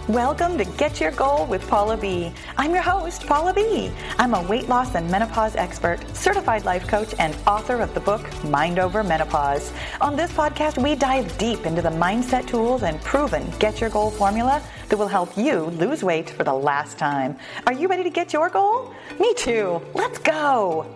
Welcome to Get Your Goal with Paula B. I'm your host, Paula B. I'm a weight loss and menopause expert, certified life coach, and author of the book, Mind Over Menopause. On this podcast, we dive deep into the mindset tools and proven Get Your Goal formula that will help you lose weight for the last time. Are you ready to get your goal? Me too. Let's go.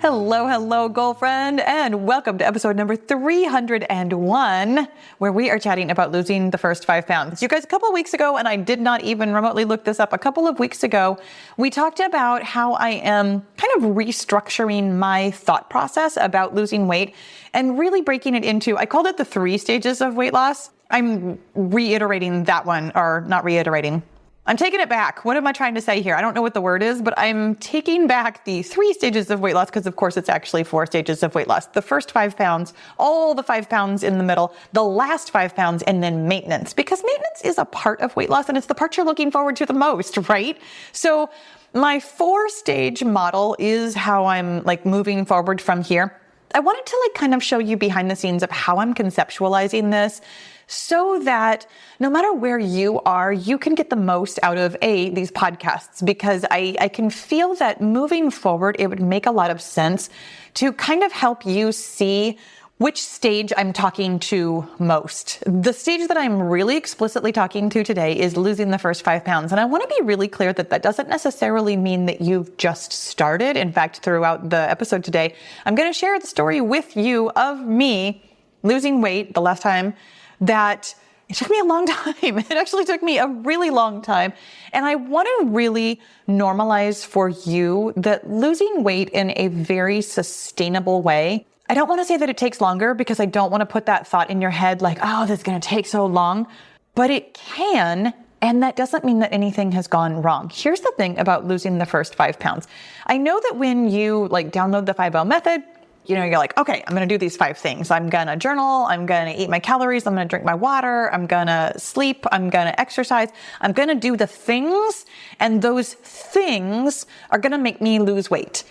Hello, goal friend, and welcome to episode number 301, where we are chatting about losing the first 5 pounds. You guys, a couple of weeks ago, and I did not even remotely look this up, a couple of weeks ago, we talked about how I am kind of restructuring my thought process about losing weight and really breaking it into, I called it the 3 stages of weight loss. I'm reiterating that one, or not reiterating. I'm taking it back. What am I trying to say here? I don't know what the word is, but I'm taking back the 3 stages of weight loss because, of course, it's actually 4 stages of weight loss. The first 5 pounds, all the 5 pounds in the middle, the last 5 pounds, and then maintenance. Because maintenance is a part of weight loss, and it's the part you're looking forward to the most, right? So my 4-stage model is how I'm moving forward from here. I wanted to kind of show you behind the scenes of how I'm conceptualizing this, so that no matter where you are, you can get the most out of these podcasts, because I can feel that moving forward, it would make a lot of sense to kind of help you see which stage I'm talking to most. The stage that I'm really explicitly talking to today is losing the first 5 pounds. And I want to be really clear that that doesn't necessarily mean that you've just started. In fact, throughout the episode today, I'm going to share the story with you of me losing weight the last time that it took me a long time. It actually took me a really long time. And I want to really normalize for you that losing weight in a very sustainable way. I don't want to say that it takes longer, because I don't want to put that thought in your head like, oh, this is going to take so long, but it can. And that doesn't mean that anything has gone wrong. Here's the thing about losing the first 5 pounds. I know that when you download the 5-0 method, you're like, okay, I'm going to do these 5 things. I'm going to journal. I'm going to eat my calories. I'm going to drink my water. I'm going to sleep. I'm going to exercise. I'm going to do the things. And those things are going to make me lose weight.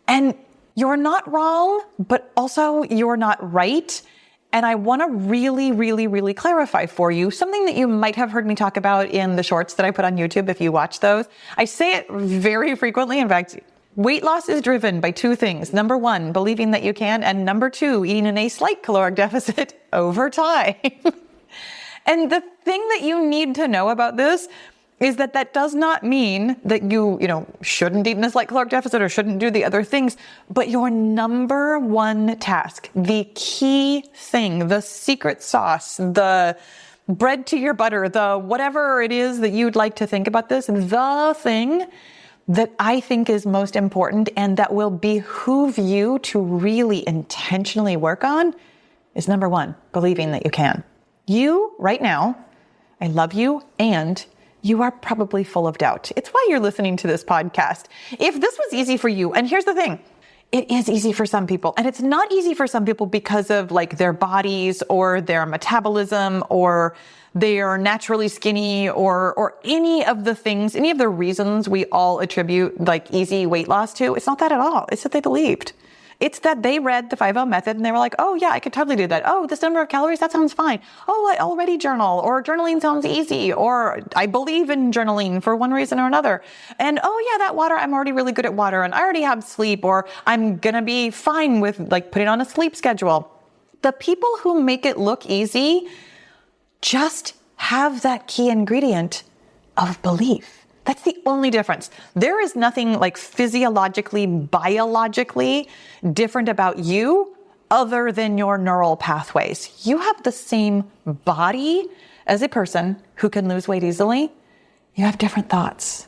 And you're not wrong, but also you're not right. And I want to really, really, really clarify for you something that you might have heard me talk about in the shorts that I put on YouTube if you watch those. I say it very frequently. In fact, weight loss is driven by 2 things. Number 1, believing that you can. And number 2, eating in a slight caloric deficit over time. And the thing that you need to know about this is that that does not mean that you shouldn't eat in a slight caloric deficit or shouldn't do the other things. But your number 1 task, the key thing, the secret sauce, the bread to your butter, the whatever it is that you'd like to think about this, the thing that I think is most important and that will behoove you to really intentionally work on is number 1, believing that you can. You, right now, I love you, and you are probably full of doubt. It's why you're listening to this podcast. If this was easy for you, and here's the thing, it is easy for some people, and it's not easy for some people because of their bodies or their metabolism or they are naturally skinny or any of the things, any of the reasons we all attribute easy weight loss to. It's not that at all. It's that they believed. It's that they read the 5-0 method and they were like, oh yeah, I could totally do that. Oh, this number of calories, that sounds fine. Oh, I already journal, or journaling sounds easy, or I believe in journaling for one reason or another. And oh yeah, that water, I'm already really good at water and I already have sleep, or I'm going to be fine with putting on a sleep schedule. The people who make it look easy just have that key ingredient of belief. That's the only difference. There is nothing physiologically, biologically different about you other than your neural pathways. You have the same body as a person who can lose weight easily. You have different thoughts.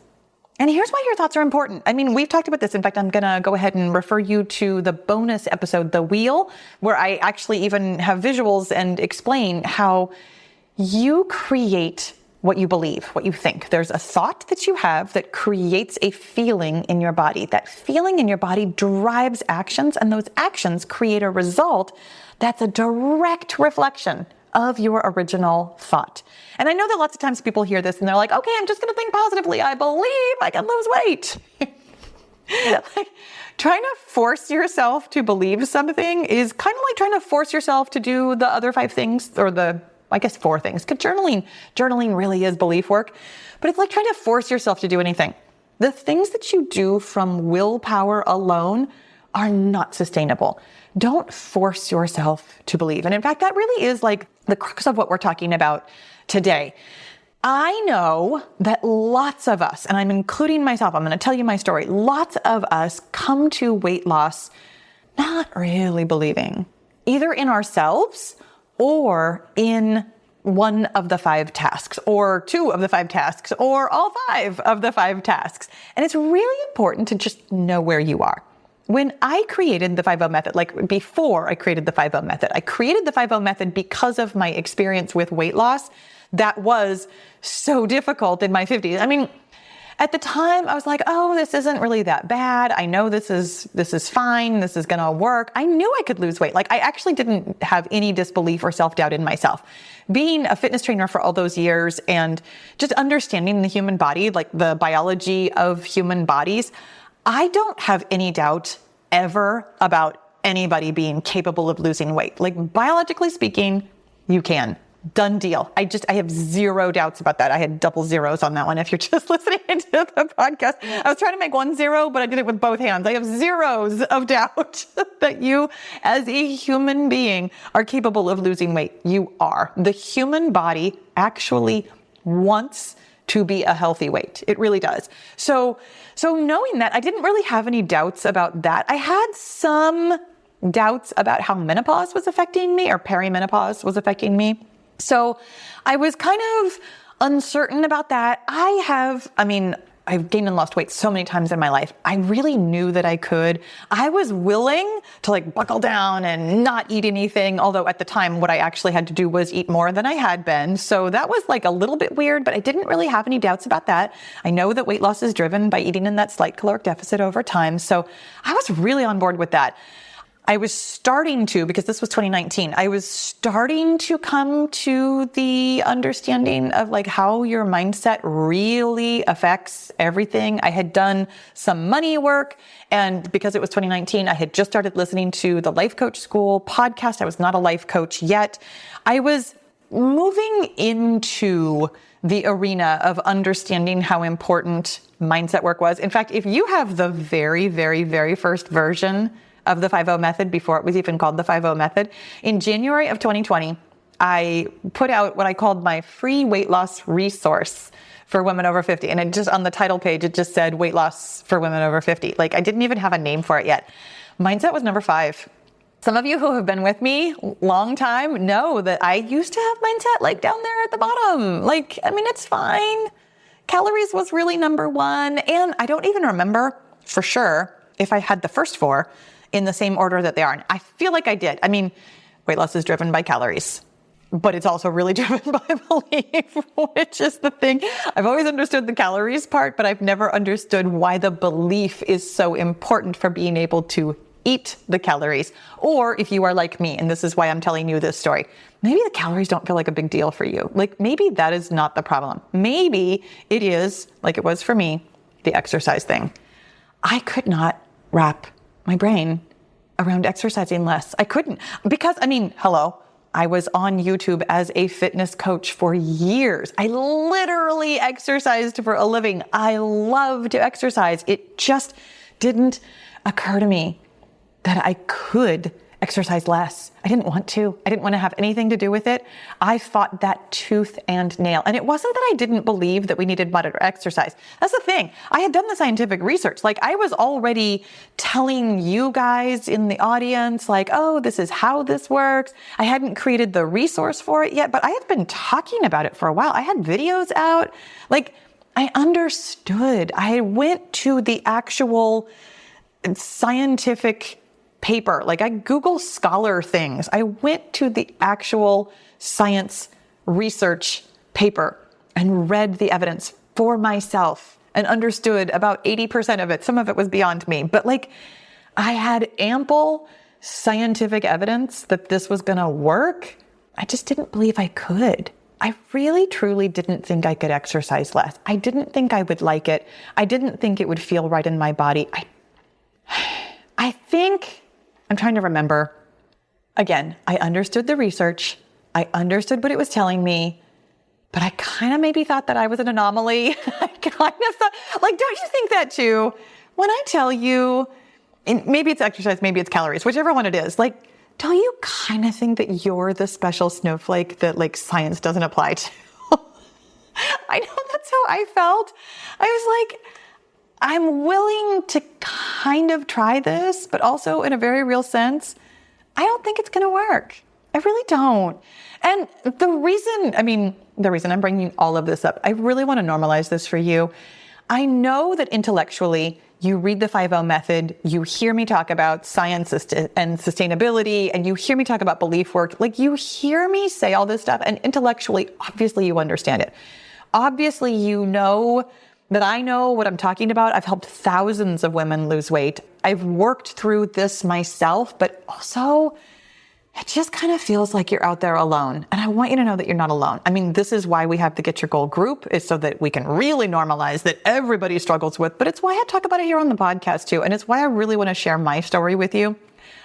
And here's why your thoughts are important. I mean, we've talked about this. In fact, I'm going to go ahead and refer you to the bonus episode, The Wheel, where I actually even have visuals and explain how you create what you believe, what you think. There's a thought that you have that creates a feeling in your body. That feeling in your body drives actions, and those actions create a result that's a direct reflection of your original thought. And I know that lots of times people hear this and they're like, okay, I'm just going to think positively. I believe I can lose weight. Trying to force yourself to believe something is kind of like trying to force yourself to do the other 5 things, or the I guess 4 things, because journaling really is belief work, but it's like trying to force yourself to do anything. The things that you do from willpower alone are not sustainable. Don't force yourself to believe. And in fact, that really is like the crux of what we're talking about today. I know that lots of us, and I'm including myself, I'm going to tell you my story. Lots of us come to weight loss not really believing either in ourselves or in one of the 5 tasks, or 2 of the 5 tasks, or all 5 of the 5 tasks. And it's really important to just know where you are. When I created the 5-0 method, like before I created the 5-0 method, I created the 5-0 method because of my experience with weight loss that was so difficult in my 50s. I mean, at the time I was like, oh, this isn't really that bad. I know this is fine. This is going to work. I knew I could lose weight. Like I actually didn't have any disbelief or self-doubt in myself. Being a fitness trainer for all those years and just understanding the human body, like the biology of human bodies, I don't have any doubt ever about anybody being capable of losing weight. Like biologically speaking, you can. Done deal. I have 0 doubts about that. I had double zeros on that one. If you're just listening to the podcast, I was trying to make 1 0, but I did it with both hands. I have zeros of doubt that you as a human being are capable of losing weight. You are. The human body actually wants to be a healthy weight. It really does. So knowing that, I didn't really have any doubts about that. I had some doubts about how menopause was affecting me, or perimenopause was affecting me. So I was kind of uncertain about that. I've gained and lost weight so many times in my life. I really knew that I could. I was willing to like buckle down and not eat anything. Although at the time, what I actually had to do was eat more than I had been. So that was like a little bit weird, but I didn't really have any doubts about that. I know that weight loss is driven by eating in that slight caloric deficit over time. So I was really on board with that. I was starting to, because this was 2019, I was starting to come to the understanding of like how your mindset really affects everything. I had done some money work, and because it was 2019, I had just started listening to the Life Coach School podcast. I was not a life coach yet. I was moving into the arena of understanding how important mindset work was. In fact, if you have the very, very, very first version of the 5-0 method, before it was even called the 5-0 method, in January of 2020, I put out what I called my free weight loss resource for women over 50. And it just, on the title page, it just said weight loss for women over 50. Like I didn't even have a name for it yet. Mindset was number 5. Some of you who have been with me long time know that I used to have mindset like down there at the bottom. Like, I mean, it's fine. Calories was really number 1. And I don't even remember for sure if I had the first 4 in the same order that they are. And I feel like I did. I mean, weight loss is driven by calories, but it's also really driven by belief, which is the thing. I've always understood the calories part, but I've never understood why the belief is so important for being able to eat the calories. Or if you are like me, and this is why I'm telling you this story, maybe the calories don't feel like a big deal for you. Like maybe that is not the problem. Maybe it is, like it was for me, the exercise thing. I could not wrap my brain around exercising less. I couldn't, because I was on YouTube as a fitness coach for years. I literally exercised for a living. I love to exercise. It just didn't occur to me that I could exercise less. I didn't want to. I didn't want to have anything to do with it. I fought that tooth and nail. And it wasn't that I didn't believe that we needed moderate exercise. That's the thing. I had done the scientific research. Like I was already telling you guys in the audience, like, oh, this is how this works. I hadn't created the resource for it yet, but I had been talking about it for a while. I had videos out. Like I understood. I went to the actual scientific paper. Like I Google Scholar things. I went to the actual science research paper and read the evidence for myself and understood about 80% of it. Some of it was beyond me, but like I had ample scientific evidence that this was going to work. I just didn't believe I could. I really, truly didn't think I could exercise less. I didn't think I would like it. I didn't think it would feel right in my body. I think, I'm trying to remember. Again, I understood the research. I understood what it was telling me, but I kind of maybe thought that I was an anomaly. I kind of thought, like, don't you think that too? When I tell you, and maybe it's exercise, maybe it's calories, whichever one it is, like, don't you kind of think that you're the special snowflake that like science doesn't apply to? I know that's how I felt. I was like, I'm willing to kind of try this, but also in a very real sense, I don't think it's going to work. I really don't. And the reason I'm bringing all of this up, I really want to normalize this for you. I know that intellectually, you read the 5-0 method, you hear me talk about science and sustainability, and you hear me talk about belief work. Like, you hear me say all this stuff, and intellectually, obviously you understand it. Obviously, you know that I know what I'm talking about. I've helped thousands of women lose weight. I've worked through this myself, but also it just kind of feels like you're out there alone. And I want you to know that you're not alone. I mean, this is why we have the Get Your Goal group, is so that we can really normalize that everybody struggles with, but it's why I talk about it here on the podcast too. And it's why I really want to share my story with you.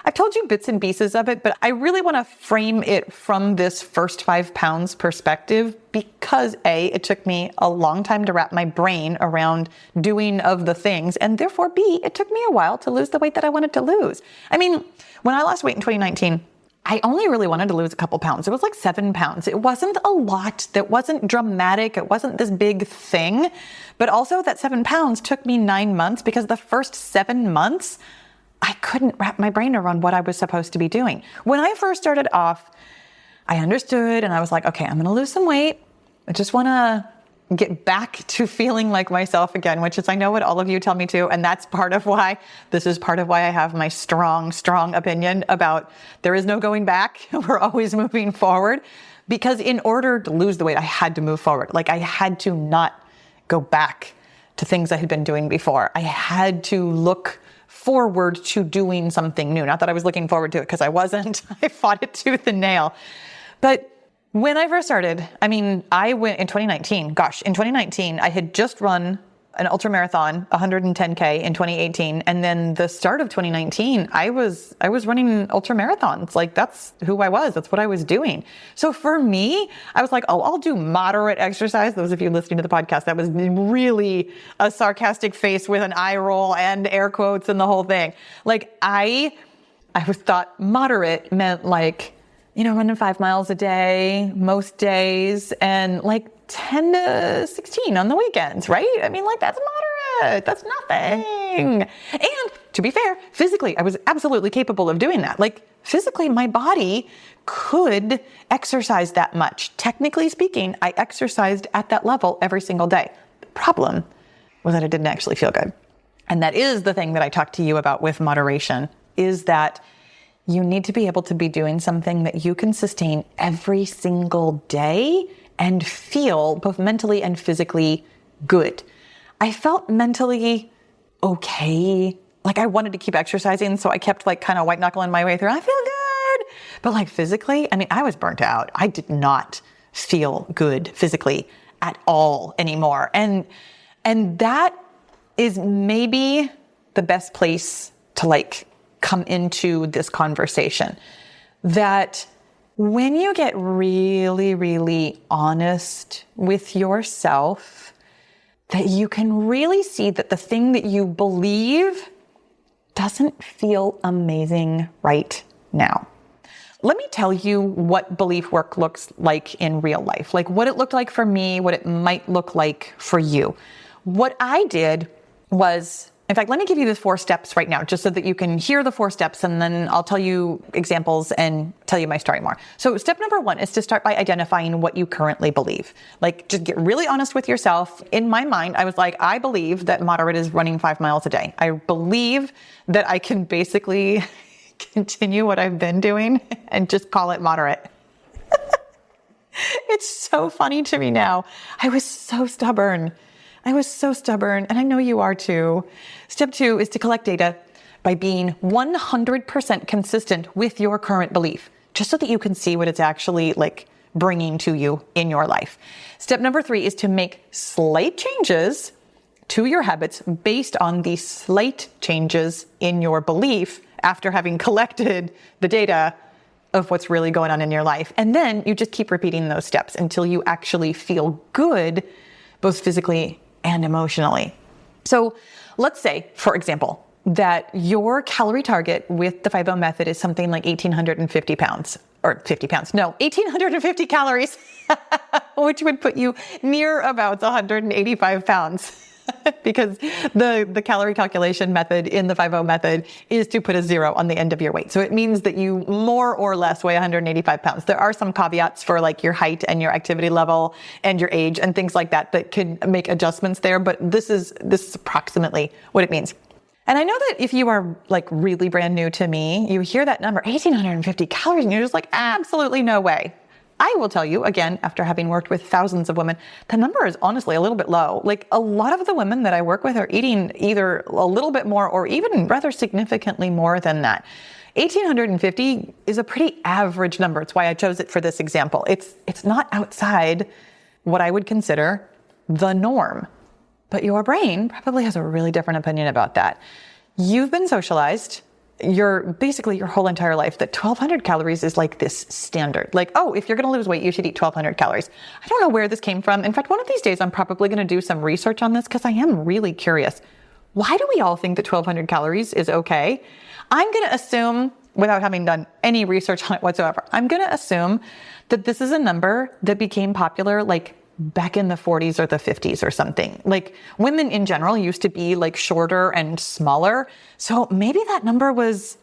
I've told you bits and pieces of it, but I really want to frame it from this first 5 pounds perspective because A, it took me a long time to wrap my brain around doing of the things. And therefore B, it took me a while to lose the weight that I wanted to lose. I mean, when I lost weight in 2019, I only really wanted to lose a couple pounds. It was like 7 pounds. It wasn't a lot. That wasn't dramatic. It wasn't this big thing. But also that 7 pounds took me 9 months because the first 7 months, I couldn't wrap my brain around what I was supposed to be doing. When I first started off, I understood and I was like, okay, I'm going to lose some weight. I just want to get back to feeling like myself again, which is, I know what all of you tell me to. And that's this is part of why I have my strong opinion about there is no going back. We're always moving forward, because in order to lose the weight, I had to move forward. Like, I had to not go back to things I had been doing before. I had to look forward to doing something new. Not that I was looking forward to it, because I wasn't. I fought it tooth and nail. But when I first started, I went in 2019. Gosh, in 2019, I had just run an ultra marathon, 110K in 2018. And then the start of 2019, I was running ultra marathons. Like, that's who I was. That's what I was doing. So for me, I was like, oh, I'll do moderate exercise. Those of you listening to the podcast, that was really a sarcastic face with an eye roll and air quotes and the whole thing. Like, I was thought moderate meant like, running 5 miles a day, most days, and like 10 to 16 on the weekends, right? That's moderate. That's nothing. And to be fair, physically, I was absolutely capable of doing that. Like, physically, my body could exercise that much. Technically speaking, I exercised at that level every single day. The problem was that I didn't actually feel good. And that is the thing that I talked to you about with moderation, is that you need to be able to be doing something that you can sustain every single day and feel both mentally and physically good. I felt mentally okay. Like, I wanted to keep exercising, so I kept kind of white knuckling my way through. I feel good. But physically, I was burnt out. I did not feel good physically at all anymore. And that is maybe the best place to come into this conversation, that when you get really, really honest with yourself, that you can really see that the thing that you believe doesn't feel amazing right now. Let me tell you what belief work looks like in real life, like what it looked like for me, what it might look like for you. What I did was, in fact, let me give you the 4 steps right now, just so that you can hear the 4 steps, and then I'll tell you examples and tell you my story more. So step number 1 is to start by identifying what you currently believe. Just get really honest with yourself. In my mind, I was like, I believe that moderate is running 5 miles a day. I believe that I can basically continue what I've been doing and just call it moderate. It's so funny to me now. I was so stubborn. And I know you are too. Step 2 is to collect data by being 100% consistent with your current belief, just so that you can see what it's actually bringing to you in your life. Step number 3 is to make slight changes to your habits based on the slight changes in your belief after having collected the data of what's really going on in your life. And then you just keep repeating those steps until you actually feel good, both physically and emotionally. So let's say, for example, that your calorie target with the 5-0 method is something like 1,850 pounds, or 50 pounds, no, 1,850 calories, which would put you near about 185 pounds. Because the calorie calculation method in the 5-0 method is to put a 0 on the end of your weight. So it means that you more or less weigh 185 pounds. There are some caveats for like your height and your activity level and your age and things like that that could make adjustments there. But this is approximately what it means. And I know that if you are like really brand new to me, you hear that number, 1,850 calories, and you're just like, absolutely no way. I will tell you, again, after having worked with thousands of women, the number is honestly a little bit low. Like a lot of the women that I work with are eating either a little bit more or even rather significantly more than that. 1,850 is a pretty average number. It's why I chose it for this example. It's not outside what I would consider the norm. But your brain probably has a really different opinion about that. You've been socialized basically your whole entire life that 1,200 calories is like this standard. Like, oh, if you're going to lose weight, you should eat 1,200 calories. I don't know where this came from. In fact, one of these days, I'm probably going to do some research on this because I am really curious. Why do we all think that 1,200 calories is okay? I'm going to assume, without having done any research on it whatsoever, I'm going to assume that this is a number that became popular like back in the 40s or the 50s or something. Like women in general used to be like shorter and smaller. So maybe that number was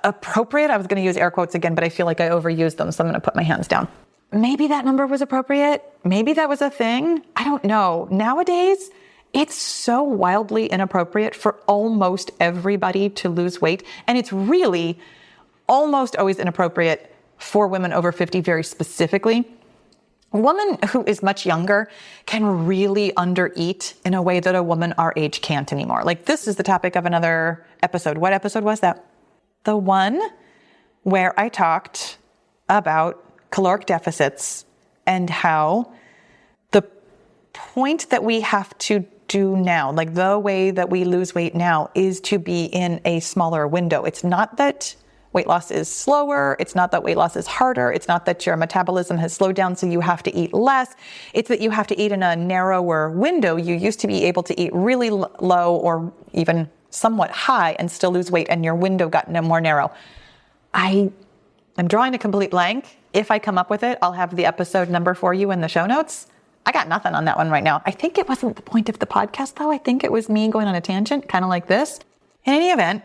appropriate. I was going to use air quotes again, but I feel like I overused them. So I'm going to put my hands down. Maybe that number was appropriate. Maybe that was a thing. I don't know. Nowadays, it's so wildly inappropriate for almost everybody to lose weight. And it's really almost always inappropriate for women over 50 very specifically. A woman who is much younger can really undereat in a way that a woman our age can't anymore. Like this is the topic of another episode. What episode was that? The one where I talked about caloric deficits and how the point that we have to do now, like the way that we lose weight now, is to be in a smaller window. It's not that weight loss is slower. It's not that weight loss is harder. It's not that your metabolism has slowed down so you have to eat less. It's that you have to eat in a narrower window. You used to be able to eat really low or even somewhat high and still lose weight, and your window got more narrow. I'm drawing a complete blank. If I come up with it, I'll have the episode number for you in the show notes. I got nothing on that one right now. I think it wasn't the point of the podcast, though. I think it was me going on a tangent, kind of like this. In any event,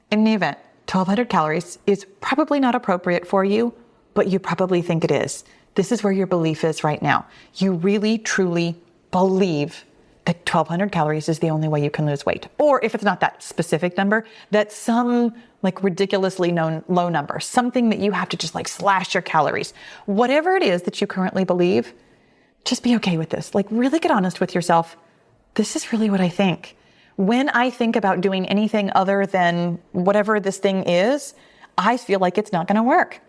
1,200 calories is probably not appropriate for you, but you probably think it is. This is where your belief is right now. You really, truly believe that 1,200 calories is the only way you can lose weight. Or if it's not that specific number, that's some like ridiculously low number, something that you have to just like slash your calories. Whatever it is that you currently believe, just be okay with this. Like really get honest with yourself. This is really what I think. When I think about doing anything other than whatever this thing is, I feel like it's not going to work.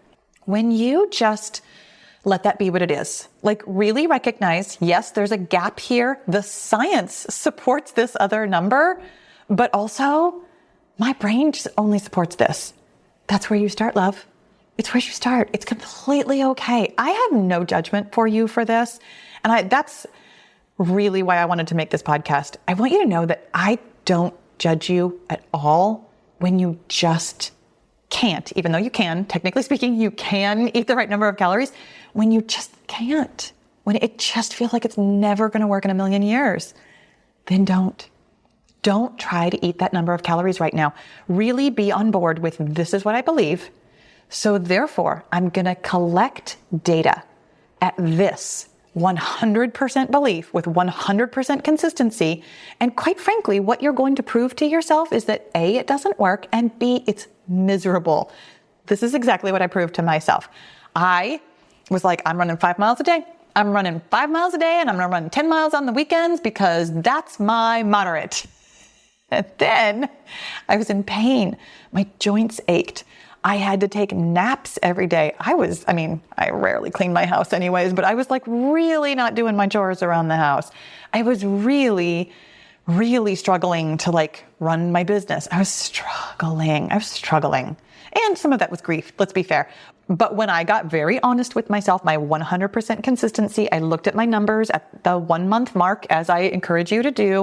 When you just let that be what it is, like really recognize, yes, there's a gap here. The science supports this other number, but also my brain just only supports this. That's where you start, love. It's where you start. It's completely okay. I have no judgment for you for this. And that's really why I wanted to make this podcast. I want you to know that I don't judge you at all when you just can't, even though you can, technically speaking, you can eat the right number of calories, when you just can't, when it just feels like it's never going to work in a million years, then don't try to eat that number of calories right now. Really be on board with this is what I believe. So therefore, I'm going to collect data at this 100% belief with 100% consistency. And quite frankly, what you're going to prove to yourself is that A, it doesn't work, and B, it's miserable. This is exactly what I proved to myself. I was like, I'm running 5 miles a day. I'm running 5 miles a day, and I'm going to run 10 miles on the weekends because that's my moderate. And then I was in pain. My joints ached. I had to take naps every day. I rarely clean my house anyways, but I was like really not doing my chores around the house. I was really, really struggling to like run my business. I was struggling. And some of that was grief, let's be fair. But when I got very honest with myself, my 100% consistency, I looked at my numbers at the 1 month mark, as I encourage you to do.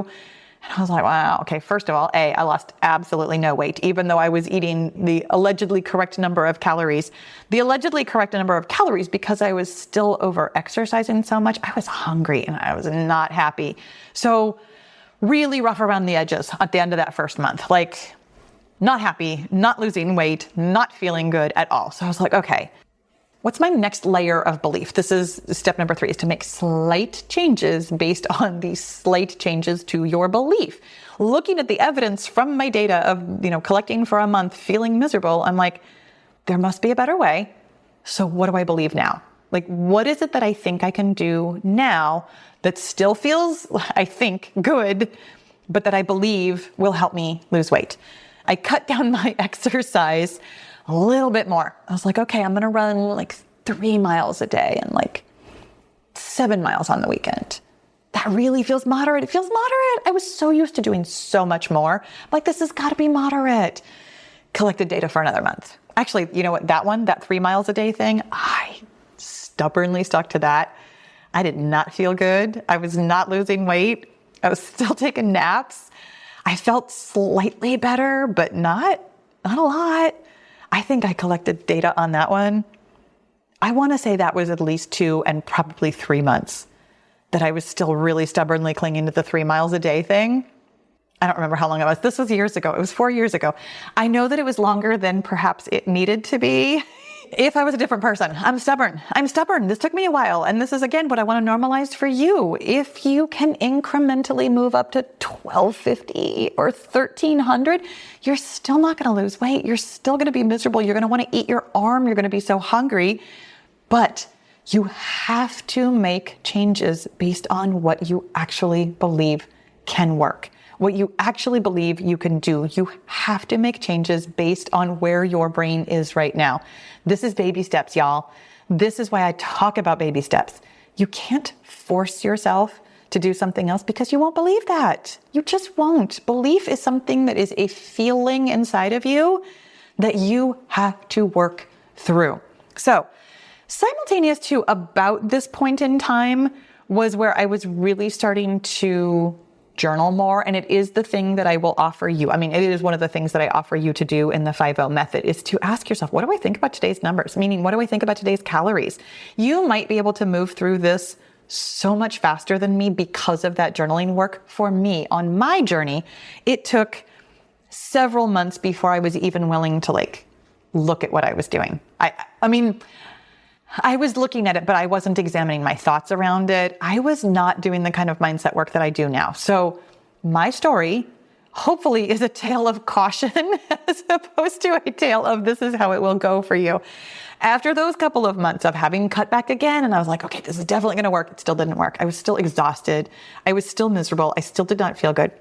And I was like, wow, okay, first of all, I lost absolutely no weight, even though I was eating the allegedly correct number of calories. The allegedly correct number of calories, because I was still over exercising so much, I was hungry and I was not happy. So really rough around the edges at the end of that first month. Like, not happy, not losing weight, not feeling good at all. So I was like, okay, what's my next layer of belief? This is step number 3, is to make slight changes based on these slight changes to your belief. Looking at the evidence from my data of, collecting for a month, feeling miserable, I'm like, there must be a better way. So what do I believe now? Like, what is it that I think I can do now that still feels, I think, good, but that I believe will help me lose weight? I cut down my exercise a little bit more. I was like, okay, I'm going to run like 3 miles a day and like 7 miles on the weekend. That really feels moderate. It feels moderate. I was so used to doing so much more. I'm like, this has got to be moderate. Collected data for another month. Actually, you know what? That 3 miles a day thing, I stubbornly stuck to that. I did not feel good. I was not losing weight. I was still taking naps. I felt slightly better, but not a lot. I think I collected data on that one. I want to say that was at least 2 and probably 3 months that I was still really stubbornly clinging to the 3 miles a day thing. I don't remember how long it was. This was years ago. It was 4 years ago. I know that it was longer than perhaps it needed to be. If I was a different person, I'm stubborn. This took me a while. And this is, again, what I want to normalize for you. If you can incrementally move up to 1250 or 1300, you're still not going to lose weight. You're still going to be miserable. You're going to want to eat your arm. You're going to be so hungry. But you have to make changes based on what you actually believe can work. What you actually believe you can do. You have to make changes based on where your brain is right now. This is baby steps, y'all. This is why I talk about baby steps. You can't force yourself to do something else because you won't believe that. You just won't. Belief is something that is a feeling inside of you that you have to work through. So, simultaneous to about this point in time was where I was really starting to journal more. And it is the thing that I will offer you. I mean, it is one of the things that I offer you to do in the 5-0 method, is to ask yourself, what do I think about today's numbers? Meaning, what do I think about today's calories? You might be able to move through this so much faster than me because of that journaling work. For me, on my journey, it took several months before I was even willing to look at what I was doing. I mean, I was looking at it, but I wasn't examining my thoughts around it. I was not doing the kind of mindset work that I do now. So my story, hopefully, is a tale of caution as opposed to a tale of this is how it will go for you. After those couple of months of having cut back again, and I was like, okay, this is definitely going to work. It still didn't work. I was still exhausted. I was still miserable. I still did not feel good.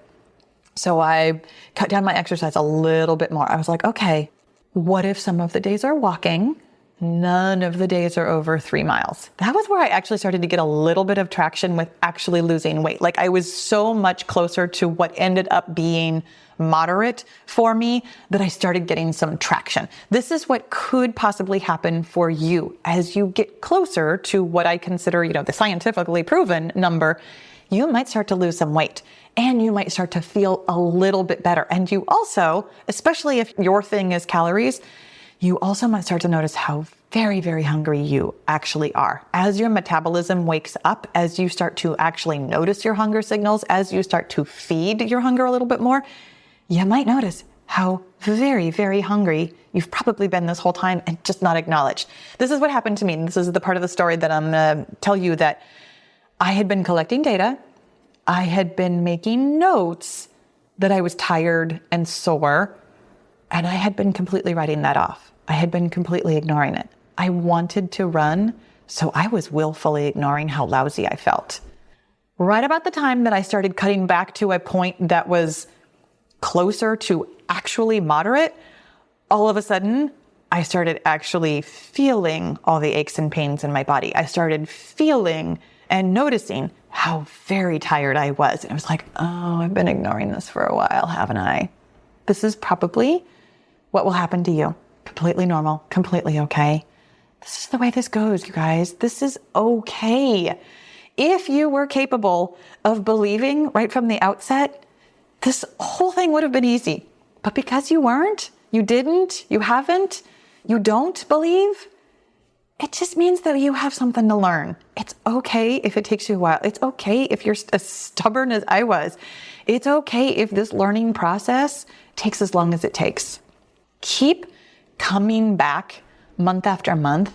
So I cut down my exercise a little bit more. I was like, okay, what if some of the days are walking? None of the days are over 3 miles. That was where I actually started to get a little bit of traction with actually losing weight. Like, I was so much closer to what ended up being moderate for me that I started getting some traction. This is what could possibly happen for you as you get closer to what I consider, the scientifically proven number. You might start to lose some weight and you might start to feel a little bit better. And you also, especially if your thing is calories, you also might start to notice how very, very hungry you actually are. As your metabolism wakes up, as you start to actually notice your hunger signals, as you start to feed your hunger a little bit more, you might notice how very, very hungry you've probably been this whole time and just not acknowledged. This is what happened to me. And this is the part of the story that I'm going to tell you, that I had been collecting data. I had been making notes that I was tired and sore, and I had been completely writing that off. I had been completely ignoring it. I wanted to run, so I was willfully ignoring how lousy I felt. Right about the time that I started cutting back to a point that was closer to actually moderate, all of a sudden, I started actually feeling all the aches and pains in my body. I started feeling and noticing how very tired I was. And I was like, oh, I've been ignoring this for a while, haven't I? This is probably what will happen to you. Completely normal, completely okay. This is the way this goes, you guys. This is okay. If you were capable of believing right from the outset, this whole thing would have been easy. But because you weren't, you didn't, you haven't, you don't believe, it just means that you have something to learn. It's okay if it takes you a while. It's okay if you're as stubborn as I was. It's okay if this learning process takes as long as it takes. Keep coming back month after month,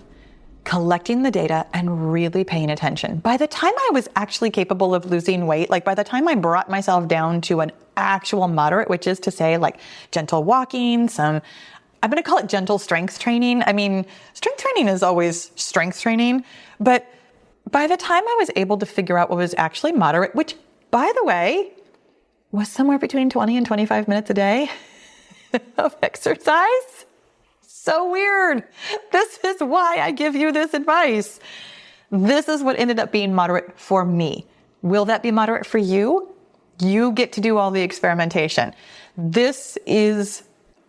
collecting the data and really paying attention. By the time I was actually capable of losing weight, like by the time I brought myself down to an actual moderate, which is to say like gentle walking, I'm going to call it gentle strength training. I mean, strength training is always strength training, but by the time I was able to figure out what was actually moderate, which by the way, was somewhere between 20 and 25 minutes a day of exercise. So weird. This is why I give you this advice. This is what ended up being moderate for me. Will that be moderate for you? You get to do all the experimentation.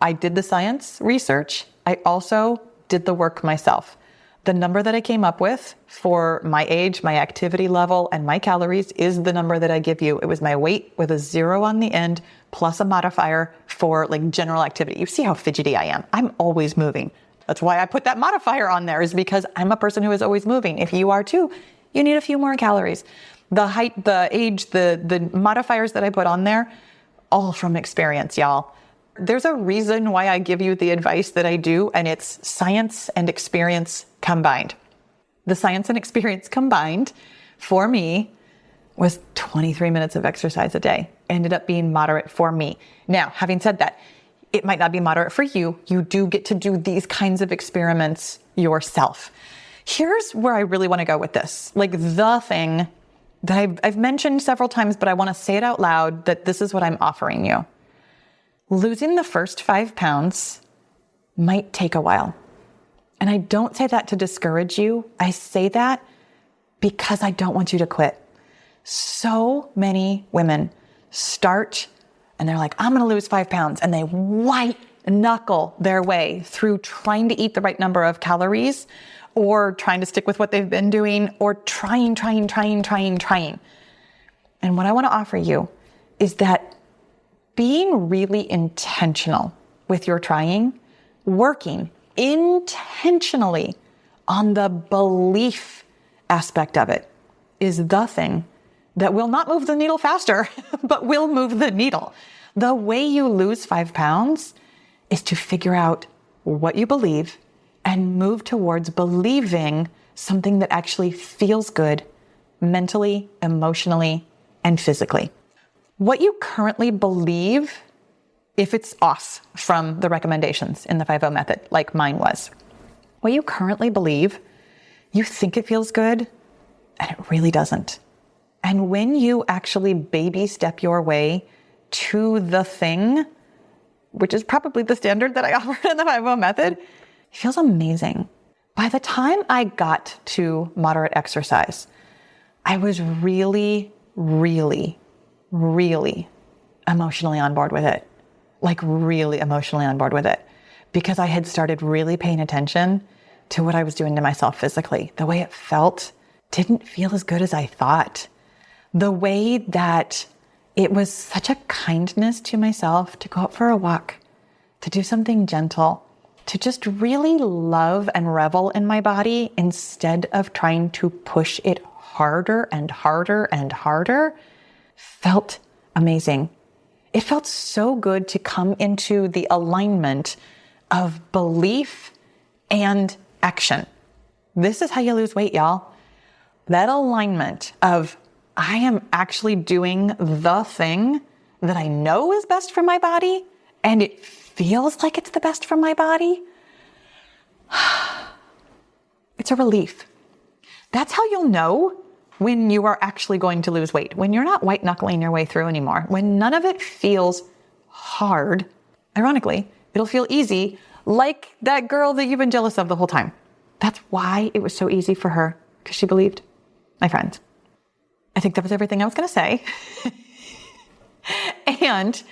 I did the science research. I also did the work myself. The number that I came up with for my age, my activity level, and my calories is the number that I give you. It was my weight with a 0 on the end plus a modifier for like general activity. You see how fidgety I am. I'm always moving. That's why I put that modifier on there, is because I'm a person who is always moving. If you are too, you need a few more calories. The height, the age, the modifiers that I put on there, all from experience, y'all. There's a reason why I give you the advice that I do, and it's science and experience combined. The science and experience combined for me was 23 minutes of exercise a day. Ended up being moderate for me. Now, having said that, it might not be moderate for you. You do get to do these kinds of experiments yourself. Here's where I really want to go with this. Like the thing that I've mentioned several times, but I want to say it out loud, that this is what I'm offering you. Losing the first 5 pounds might take a while. And I don't say that to discourage you. I say that because I don't want you to quit. So many women start and they're like, I'm going to lose 5 pounds. And they white knuckle their way through trying to eat the right number of calories, or trying to stick with what they've been doing, or trying. And what I want to offer you is that being really intentional with your trying, working intentionally on the belief aspect of it, is the thing that will not move the needle faster, but will move the needle. The way you lose 5 pounds is to figure out what you believe and move towards believing something that actually feels good mentally, emotionally, and physically. What you currently believe, if it's off from the recommendations in the 5-0 method, like mine was, what you currently believe, you think it feels good, and it really doesn't. And when you actually baby step your way to the thing, which is probably the standard that I offered in the 5-0 method, it feels amazing. By the time I got to moderate exercise, I was really emotionally on board with it. Like really emotionally on board with it. Because I had started really paying attention to what I was doing to myself physically. The way it felt didn't feel as good as I thought. The way that it was such a kindness to myself to go out for a walk, to do something gentle, to just really love and revel in my body instead of trying to push it harder and harder and harder, felt amazing. It felt so good to come into the alignment of belief and action. This is how you lose weight, y'all. That alignment of I am actually doing the thing that I know is best for my body, and it feels like it's the best for my body. It's a relief. That's how you'll know when you are actually going to lose weight, when you're not white knuckling your way through anymore, when none of it feels hard. Ironically, it'll feel easy, like that girl that you've been jealous of the whole time. That's why it was so easy for her, because she believed. My friend, I think that was everything I was going to say. And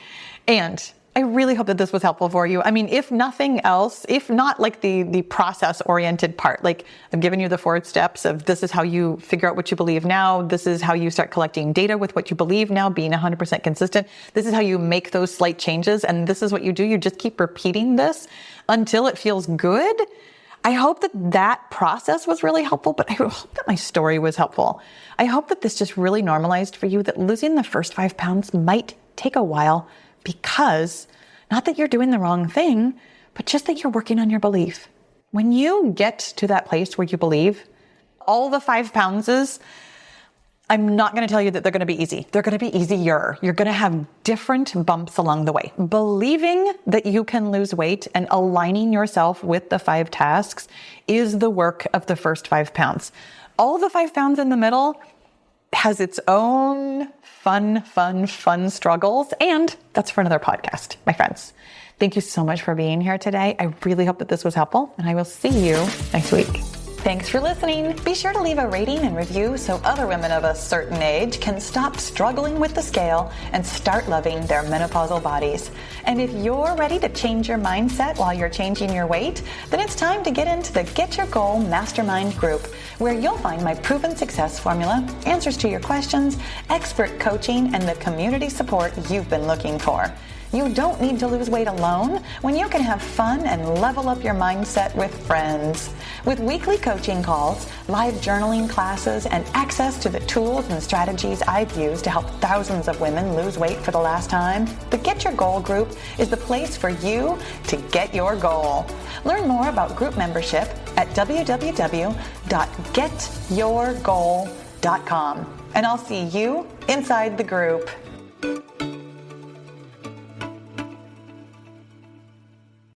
I really hope that this was helpful for you. I mean, if nothing else, if not like the process-oriented part, like I've given you the 4 steps of this is how you figure out what you believe now. This is how you start collecting data with what you believe now, being 100% consistent. This is how you make those slight changes. And this is what you do. You just keep repeating this until it feels good. I hope that process was really helpful, but I hope that my story was helpful. I hope that this just really normalized for you that losing the first 5 pounds might take a while, because not that you're doing the wrong thing, but just that you're working on your belief. When you get to that place where you believe, all the 5 pounds, I'm not going to tell you that they're going to be easy. They're going to be easier. You're going to have different bumps along the way. Believing that you can lose weight and aligning yourself with the 5 tasks is the work of the first 5 pounds. All the 5 pounds in the middle has its own fun struggles. And that's for another podcast, my friends. Thank you so much for being here today. I really hope that this was helpful, and I will see you next week. Thanks for listening. Be sure to leave a rating and review so other women of a certain age can stop struggling with the scale and start loving their menopausal bodies. And if you're ready to change your mindset while you're changing your weight, then it's time to get into the Get Your Goal Mastermind group, where you'll find my proven success formula, answers to your questions, expert coaching, and the community support you've been looking for. You don't need to lose weight alone when you can have fun and level up your mindset with friends. With weekly coaching calls, live journaling classes, and access to the tools and strategies I've used to help thousands of women lose weight for the last time, the Get Your Goal group is the place for you to get your goal. Learn more about group membership at www.getyourgoal.com. And I'll see you inside the group.